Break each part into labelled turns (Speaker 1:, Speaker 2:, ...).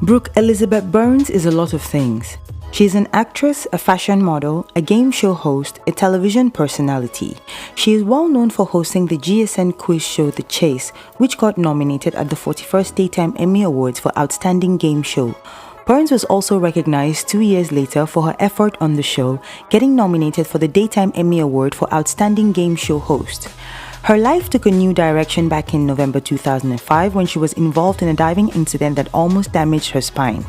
Speaker 1: Brooke Elizabeth Burns is a lot of things. She's an actress, a fashion model, a game show host, a television personality. She is well known for hosting the GSN quiz show The Chase, which got nominated at the 41st Daytime Emmy Awards for Outstanding Game Show. Burns was also recognized 2 years later for her effort on the show, getting nominated for the Daytime Emmy Award for Outstanding Game Show Host. Her life took a new direction back in November 2005 when she was involved in a diving incident that almost damaged her spine.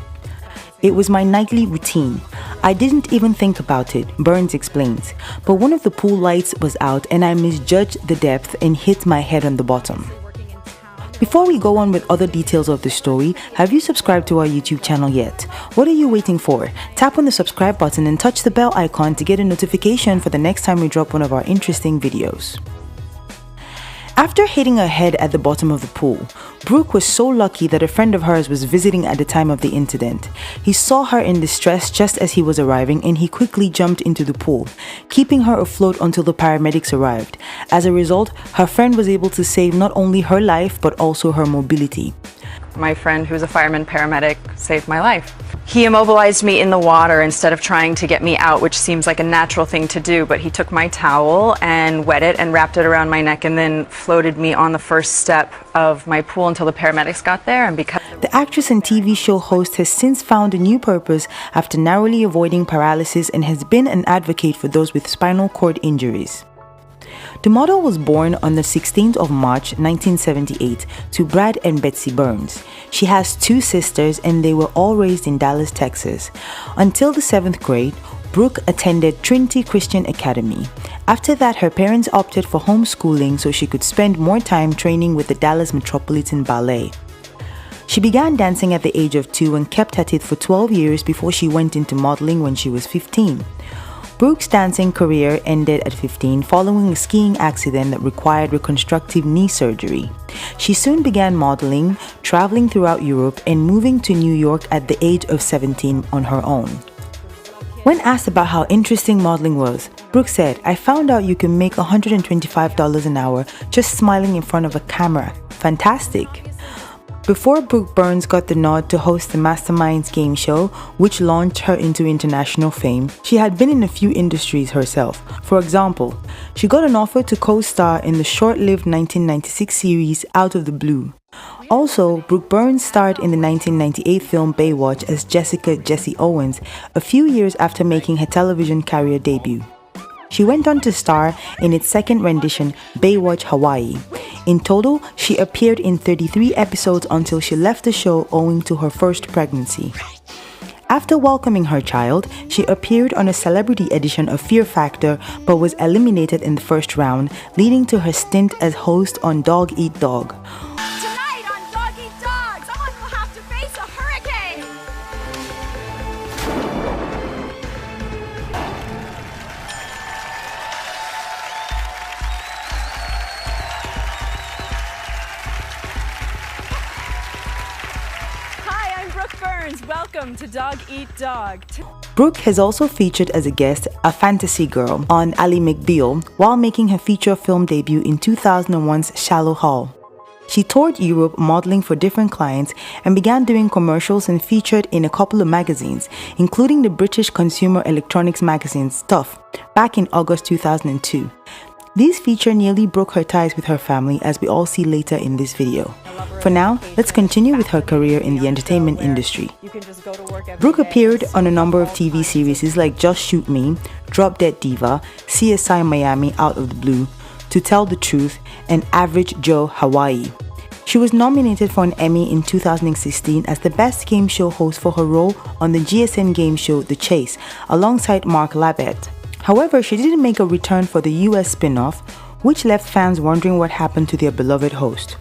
Speaker 1: It was my nightly routine. I didn't even think about it, Burns explains, but one of the pool lights was out and I misjudged the depth and hit my head on the bottom. Before we go on with other details of the story, have you subscribed to our YouTube channel yet? What are you waiting for? Tap on the subscribe button and touch the bell icon to get a notification for the next time we drop one of our interesting videos. After hitting her head at the bottom of the pool, Brooke was so lucky that a friend of hers was visiting at the time of the incident. He saw her in distress just as he was arriving and he quickly jumped into the pool, keeping her afloat until the paramedics arrived. As a result, her friend was able to save not only her life but also her mobility.
Speaker 2: My friend, who's a fireman paramedic, saved my life. He immobilized me in the water instead of trying to get me out, which seems like a natural thing to do, but he took my towel and wet it and wrapped it around my neck and then floated me on the first step of my pool until the paramedics got there. And because
Speaker 1: the actress and TV show host has since found a new purpose after narrowly avoiding paralysis and has been an advocate for those with spinal cord injuries. The model was born on the 16th of March 1978 to Brad and Betsy Burns. She has two sisters and they were all raised in Dallas, Texas. Until the 7th grade, Brooke attended Trinity Christian Academy. After that, her parents opted for homeschooling so she could spend more time training with the Dallas Metropolitan Ballet. She began dancing at the age of 2 and kept at it for 12 years before she went into modeling when she was 15. Brooke's dancing career ended at 15 following a skiing accident that required reconstructive knee surgery. She soon began modeling, traveling throughout Europe, and moving to New York at the age of 17 on her own. When asked about how interesting modeling was, Brooke said, "I found out you can make $125 an hour just smiling in front of a camera. Fantastic." Before Brooke Burns got the nod to host the Masterminds game show, which launched her into international fame, she had been in a few industries herself. For example, she got an offer to co-star in the short-lived 1996 series Out of the Blue. Also, Brooke Burns starred in the 1998 film Baywatch as Jessica Jessie Owens a few years after making her television career debut. She went on to star in its second rendition, Baywatch Hawaii. In total, she appeared in 33 episodes until she left the show owing to her first pregnancy. After welcoming her child, she appeared on a celebrity edition of Fear Factor but was eliminated in the first round, leading to her stint as host on Dog Eat Dog.
Speaker 3: Tonight on Dog Eat Dog, someone will have to face a hurricane! Hi, I'm Brooke Burns. Welcome to Dog Eat Dog.
Speaker 1: Brooke has also featured as a guest, a fantasy girl, on Ally McBeal while making her feature film debut in 2001's Shallow Hal. She toured Europe modeling for different clients and began doing commercials and featured in a couple of magazines, including the British consumer electronics magazine Stuff, back in August 2002. These feature nearly broke her ties with her family, as we all see later in this video. For now, let's continue with her career in the entertainment industry. Brooke appeared on a number of TV series like Just Shoot Me, Drop Dead Diva, CSI Miami Out of the Blue, To Tell the Truth, and Average Joe Hawaii. She was nominated for an Emmy in 2016 as the Best Game Show host for her role on the GSN game show The Chase, alongside Mark Labette. However, she didn't make a return for the US spin-off, which left fans wondering what happened to their beloved host.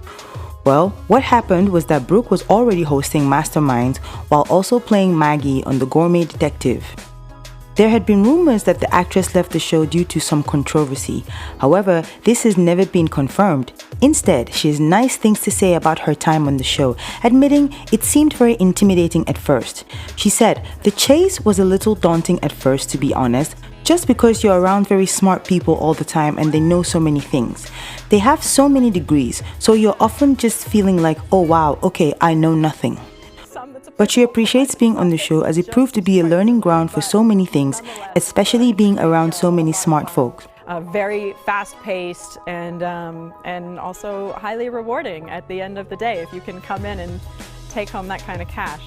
Speaker 1: Well, what happened was that Brooke was already hosting Masterminds while also playing Maggie on The Gourmet Detective. There had been rumors that the actress left the show due to some controversy. However, this has never been confirmed. Instead, she has nice things to say about her time on the show, admitting it seemed very intimidating at first. She said, "The chase was a little daunting at first, to be honest, just because you're around very smart people all the time and they know so many things. They have so many degrees, so you're often just feeling like, oh wow, okay, I know nothing." but she appreciates being on the show as it proved to be a learning ground for so many things, especially being around so many smart folks.
Speaker 4: Very fast-paced and also highly rewarding at the end of the day if you can come in and take home that kind of cash.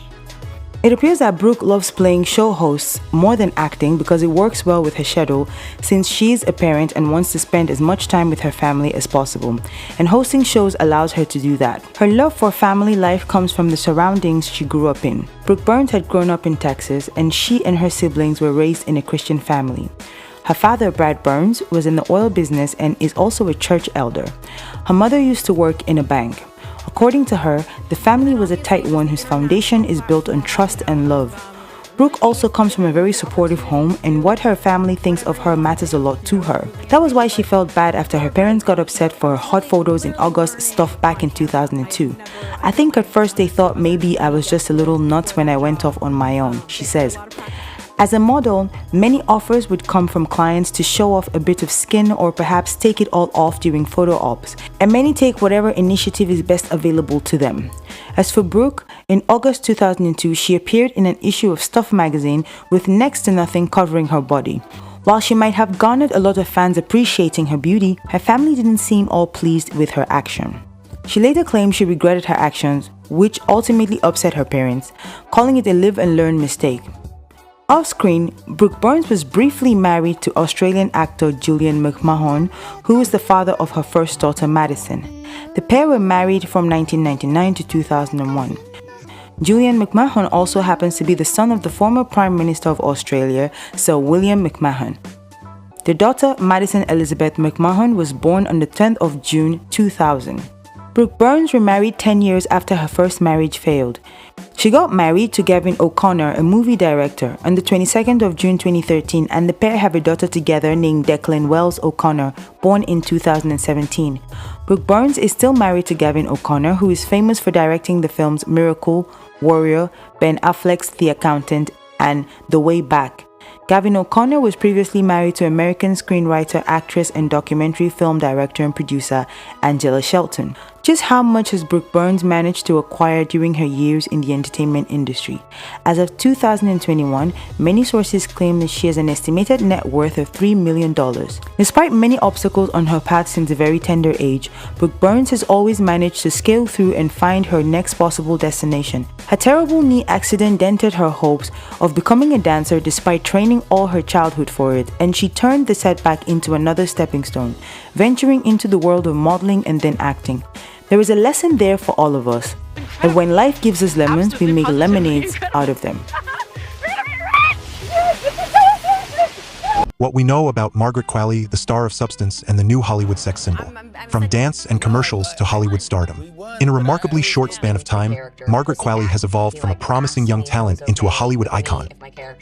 Speaker 1: It appears that Brooke loves playing show hosts more than acting because it works well with her schedule, since she's a parent and wants to spend as much time with her family as possible, and hosting shows allows her to do that. Her love for family life comes from the surroundings she grew up in. Brooke Burns had grown up in Texas, and she and her siblings were raised in a Christian family. Her father, Brad Burns, was in the oil business and is also a church elder. Her mother used to work in a bank. According to her, the family was a tight one whose foundation is built on trust and love. Brooke also comes from a very supportive home, and what her family thinks of her matters a lot to her. That was why she felt bad after her parents got upset for her hot photos in August stuff back in 2002. I think at first they thought maybe I was just a little nuts when I went off on my own, she says. As a model, many offers would come from clients to show off a bit of skin or perhaps take it all off during photo ops, and many take whatever initiative is best available to them. As for Brooke, in August 2002, she appeared in an issue of Stuff magazine with next to nothing covering her body. While she might have garnered a lot of fans appreciating her beauty, her family didn't seem all pleased with her action. She later claimed she regretted her actions, which ultimately upset her parents, calling it a live and learn mistake. Off-screen, Brooke Burns was briefly married to Australian actor Julian McMahon, who is the father of her first daughter, Madison. The pair were married from 1999 to 2001. Julian McMahon also happens to be the son of the former Prime Minister of Australia, Sir William McMahon. Their daughter, Madison Elizabeth McMahon, was born on the 10th of June 2000. Brooke Burns remarried 10 years after her first marriage failed. She got married to Gavin O'Connor, a movie director, on the 22nd of June 2013, and the pair have a daughter together named Declan Wells O'Connor, born in 2017. Brooke Burns is still married to Gavin O'Connor, who is famous for directing the films Miracle, Warrior, Ben Affleck's The Accountant, and The Way Back. Gavin O'Connor was previously married to American screenwriter, actress, and documentary film director and producer Angela Shelton. Just how much has Brooke Burns managed to acquire during her years in the entertainment industry? As of 2021, many sources claim that she has an estimated net worth of $3 million. Despite many obstacles on her path since a very tender age, Brooke Burns has always managed to scale through and find her next possible destination. Her terrible knee accident dented her hopes of becoming a dancer despite training all her childhood for it, and she turned the setback into another stepping stone, venturing into the world of modeling and then acting. There is a lesson there for all of us, and when life gives us lemons, we make lemonades out of them.
Speaker 5: What we know about Margaret Qualley, the star of Substance and the new Hollywood sex symbol. From dance and commercials to Hollywood stardom. In a remarkably short span of time, Margaret Qualley has evolved from a promising young talent into a Hollywood icon,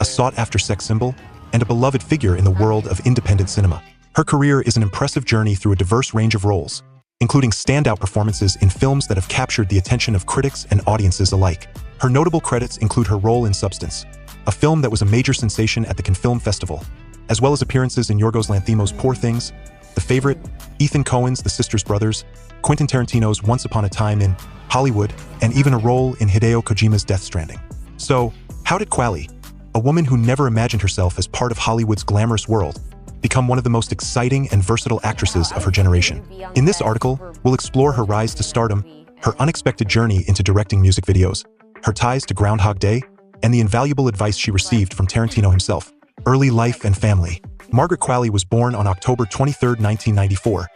Speaker 5: a sought-after sex symbol, and a beloved figure in the world of independent cinema. Her career is an impressive journey through a diverse range of roles, including standout performances in films that have captured the attention of critics and audiences alike. Her notable credits include her role in Substance, a film that was a major sensation at the Cannes Film Festival, as well as appearances in Yorgos Lanthimos' Poor Things, The Favorite, Ethan Coen's The Sisters Brothers, Quentin Tarantino's Once Upon a Time in Hollywood, and even a role in Hideo Kojima's Death Stranding. So, how did Qualley, a woman who never imagined herself as part of Hollywood's glamorous world, become one of the most exciting and versatile actresses of her generation? In this article, we'll explore her rise to stardom, her unexpected journey into directing music videos, her ties to Groundhog Day, and the invaluable advice she received from Tarantino himself. Early life and family. Margaret Qualley was born on October 23, 1994,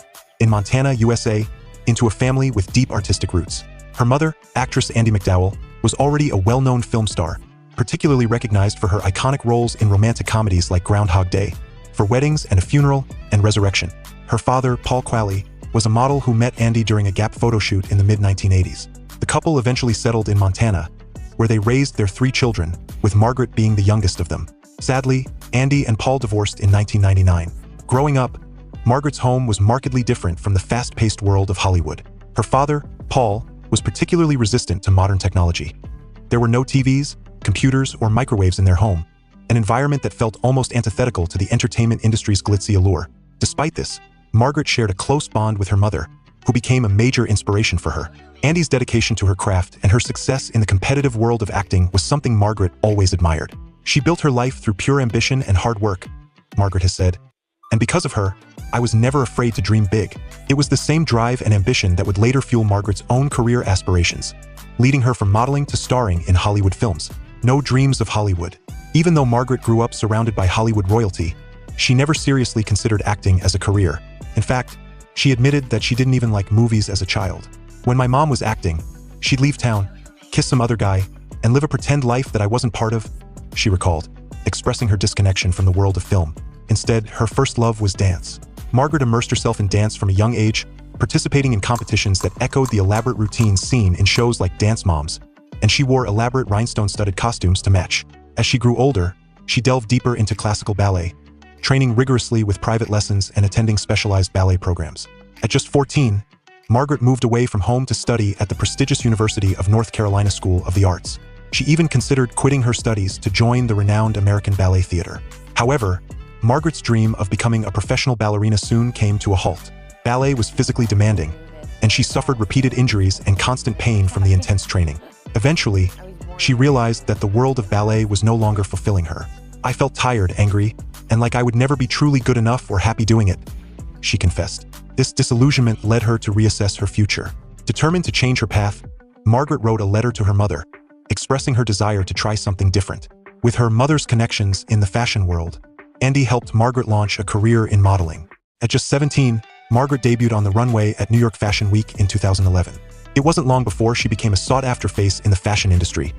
Speaker 5: in Montana, USA, into a family with deep artistic roots. Her mother, actress Andie MacDowell, was already a well-known film star, particularly recognized for her iconic roles in romantic comedies like Groundhog Day, For Weddings and a Funeral, and Resurrection. Her father, Paul Qualley, was a model who met Andie during a Gap photo shoot in the mid-1980s. The couple eventually settled in Montana, where they raised their 3 children, with Margaret being the youngest of them. Sadly, Andie and Paul divorced in 1999. Growing up, Margaret's home was markedly different from the fast-paced world of Hollywood. Her father, Paul, was particularly resistant to modern technology. There were no TVs, computers, or microwaves in their home, an environment that felt almost antithetical to the entertainment industry's glitzy allure. Despite this, Margaret shared a close bond with her mother, who became a major inspiration for her. Andy's dedication to her craft and her success in the competitive world of acting was something Margaret always admired. She built her life through pure ambition and hard work, Margaret has said. And because of her, I was never afraid to dream big. It was the same drive and ambition that would later fuel Margaret's own career aspirations, leading her from modeling to starring in Hollywood films. No dreams of Hollywood. Even though Margaret grew up surrounded by Hollywood royalty, she never seriously considered acting as a career. In fact, she admitted that she didn't even like movies as a child. When my mom was acting, she'd leave town, kiss some other guy, and live a pretend life that I wasn't part of, she recalled, expressing her disconnection from the world of film. Instead, her first love was dance. Margaret immersed herself in dance from a young age, participating in competitions that echoed the elaborate routines seen in shows like Dance Moms, and she wore elaborate rhinestone-studded costumes to match. As she grew older, she delved deeper into classical ballet, training rigorously with private lessons and attending specialized ballet programs. At just 14, Margaret moved away from home to study at the prestigious University of North Carolina School of the Arts. She even considered quitting her studies to join the renowned American Ballet Theater. However, Margaret's dream of becoming a professional ballerina soon came to a halt. Ballet was physically demanding, and she suffered repeated injuries and constant pain from the intense training. Eventually, she realized that the world of ballet was no longer fulfilling her. I felt tired, angry, and like I would never be truly good enough or happy doing it, she confessed. This disillusionment led her to reassess her future. Determined to change her path, Margaret wrote a letter to her mother, expressing her desire to try something different. With her mother's connections in the fashion world, Andy helped Margaret launch a career in modeling. At just 17, Margaret debuted on the runway at New York Fashion Week in 2011. It wasn't long before she became a sought-after face in the fashion industry,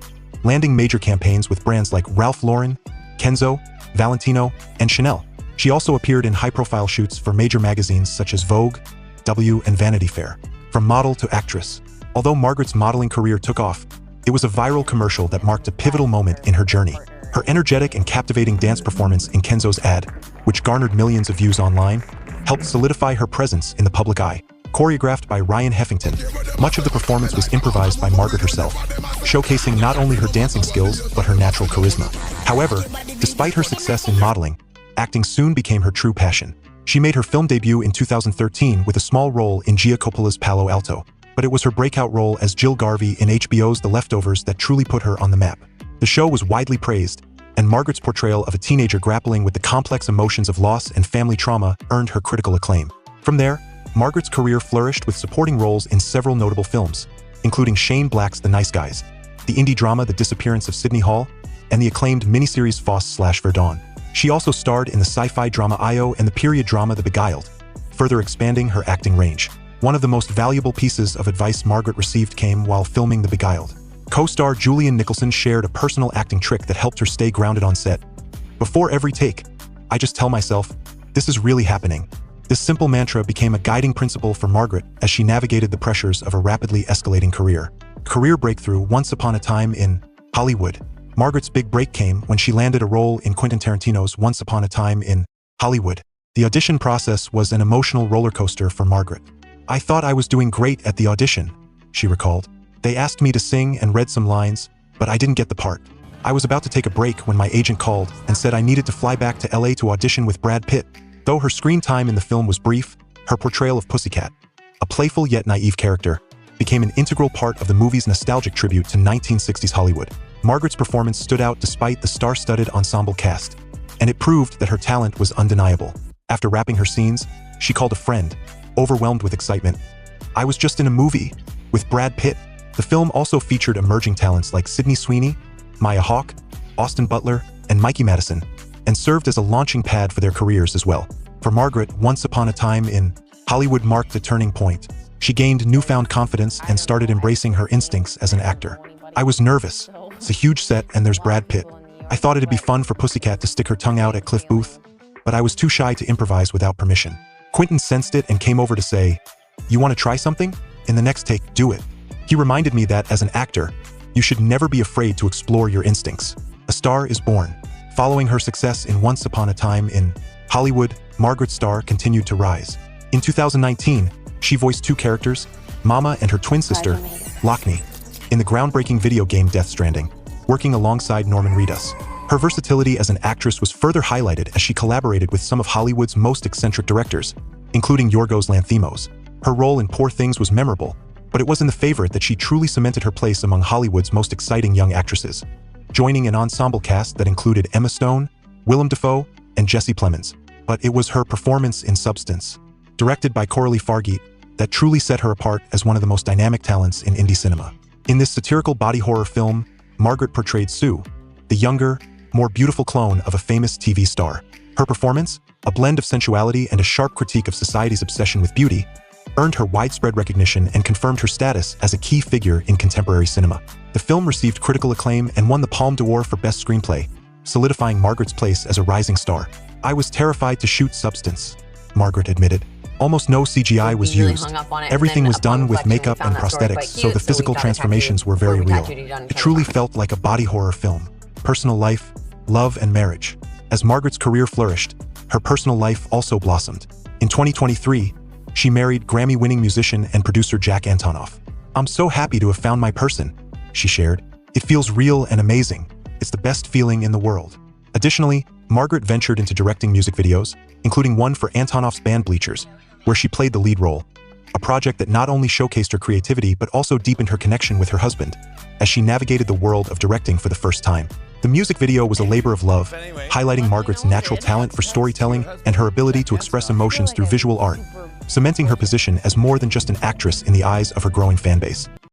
Speaker 5: landing major campaigns with brands like Ralph Lauren, Kenzo, Valentino, and Chanel. She also appeared in high-profile shoots for major magazines such as Vogue, W, and Vanity Fair. From model to actress, although Margaret's modeling career took off, it was a viral commercial that marked a pivotal moment in her journey. Her energetic and captivating dance performance in Kenzo's ad, which garnered millions of views online, helped solidify her presence in the public eye. Choreographed by Ryan Heffington, much of the performance was improvised by Margaret herself, showcasing not only her dancing skills but her natural charisma. However, despite her success in modeling, acting soon became her true passion. She made her film debut in 2013 with a small role in Gia Coppola's Palo Alto, but it was her breakout role as Jill Garvey in HBO's The Leftovers that truly put her on the map. The show was widely praised, and Margaret's portrayal of a teenager grappling with the complex emotions of loss and family trauma earned her critical acclaim. From there, Margaret's career flourished with supporting roles in several notable films, including Shane Black's The Nice Guys, the indie drama The Disappearance of Sydney Hall, and the acclaimed miniseries Foss/Verdon. She also starred in the sci-fi drama Io and the period drama The Beguiled, further expanding her acting range. One of the most valuable pieces of advice Margaret received came while filming The Beguiled. Co-star Julian Nicholson shared a personal acting trick that helped her stay grounded on set. Before every take, I just tell myself, this is really happening. This simple mantra became a guiding principle for Margaret as she navigated the pressures of a rapidly escalating career. Career breakthrough once upon a time in Hollywood. Margaret's big break came when she landed a role in Quentin Tarantino's Once Upon a Time in Hollywood. The audition process was an emotional roller coaster for Margaret. I thought I was doing great at the audition, she recalled. They asked me to sing and read some lines, but I didn't get the part. I was about to take a break when my agent called and said I needed to fly back to LA to audition with Brad Pitt. Though her screen time in the film was brief, her portrayal of Pussycat, a playful yet naive character, became an integral part of the movie's nostalgic tribute to 1960s Hollywood. Margaret's performance stood out despite the star-studded ensemble cast, and it proved that her talent was undeniable. After wrapping her scenes, she called a friend, overwhelmed with excitement. I was just in a movie with Brad Pitt. The film also featured emerging talents like Sydney Sweeney, Maya Hawke, Austin Butler, and Mikey Madison, and served as a launching pad for their careers as well. For Margaret, Once Upon a Time in Hollywood marked a turning point. She gained newfound confidence and started embracing her instincts as an actor. I was nervous. It's a huge set and there's Brad Pitt. I thought it'd be fun for Pussycat to stick her tongue out at Cliff Booth, but I was too shy to improvise without permission. Quentin sensed it and came over to say, "You want to try something? In the next take, do it." He reminded me that, as an actor, you should never be afraid to explore your instincts. A star is born. Following her success in Once Upon a Time in Hollywood, Margaret's star continued to rise. In 2019, she voiced two characters, Mama and her twin sister, Lockney, in the groundbreaking video game Death Stranding, working alongside Norman Reedus. Her versatility as an actress was further highlighted as she collaborated with some of Hollywood's most eccentric directors, including Yorgos Lanthimos. Her role in Poor Things was memorable, but it was in The Favorite that she truly cemented her place among Hollywood's most exciting young actresses, joining an ensemble cast that included Emma Stone, Willem Dafoe, and Jesse Plemons. But it was her performance in Substance, directed by Coralie Fargeet, that truly set her apart as one of the most dynamic talents in indie cinema. In this satirical body horror film, Margaret portrayed Sue, the younger, more beautiful clone of a famous TV star. Her performance, a blend of sensuality and a sharp critique of society's obsession with beauty, earned her widespread recognition and confirmed her status as a key figure in contemporary cinema. The film received critical acclaim and won the Palme d'Or for Best Screenplay, solidifying Margaret's place as a rising star. "I was terrified to shoot Substance," Margaret admitted. "Almost no CGI was used. Everything was done with makeup and prosthetics, so the physical transformations were very real. It truly felt like a body horror film. Personal life, love, and marriage." As Margaret's career flourished, her personal life also blossomed. In 2023, she married Grammy-winning musician and producer Jack Antonoff. "I'm so happy to have found my person," she shared. "It feels real and amazing. It's the best feeling in the world." Additionally, Margaret ventured into directing music videos, including one for Antonoff's band Bleachers, where she played the lead role, a project that not only showcased her creativity but also deepened her connection with her husband, as she navigated the world of directing for the first time. The music video was a labor of love, highlighting Margaret's natural talent for storytelling and her ability to express emotions through visual art, cementing her position as more than just an actress in the eyes of her growing fanbase.